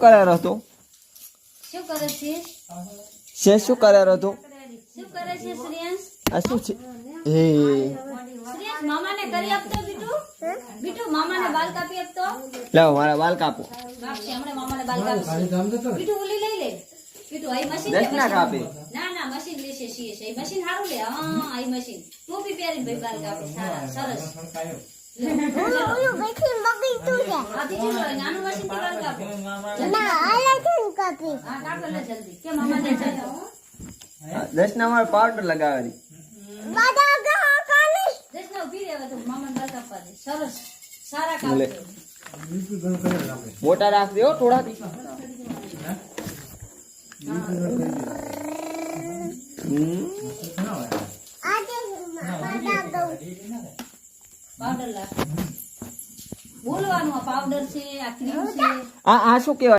કરાર હતો? શું કરે છે? શું કરાર હતો? શું કરે છે શ્રેયાંશ? આ શું છે? એ શ્રેયાંશ મામાને કરી આપતો બીટુ. બીટુ મામાને બાલ કાપી આપતો. લાવો મારા વાલ કાપો. કાપશે હમણાં મામાને બાલ કાપશે. બીટુ ઓલી લઈ લે. બીટુ આઈ મશીન દસ ના કાપે. ના મશીન લેશે સીએ છે. મશીન સારું લે. હા આઈ મશીન. ટોપી પહેરીને ભાઈ બાલ કાપે. સારા સરસ. ઓલું બેઠી મગી તું છે. આ દીદી લો નાનું મશીન થી બાલ કાપો. ના આલે તું કાપી. હા કાપો લે જલ્દી. કે મામાને જાય. 10 ના મારે પાવડર લગાવવાની. બાદા ગા કાલી. દેશના ઉભી રહેવા તો મામાને બાલ કાપવા દે. સરસ. સારા કાપે. મોટા રાખજો હો થોડા. આજે બાદા ગા પાવડર લાગ. બોલવાનું આ પાવડર છે આ ક્રીમ છે. આ શું કહેવાય?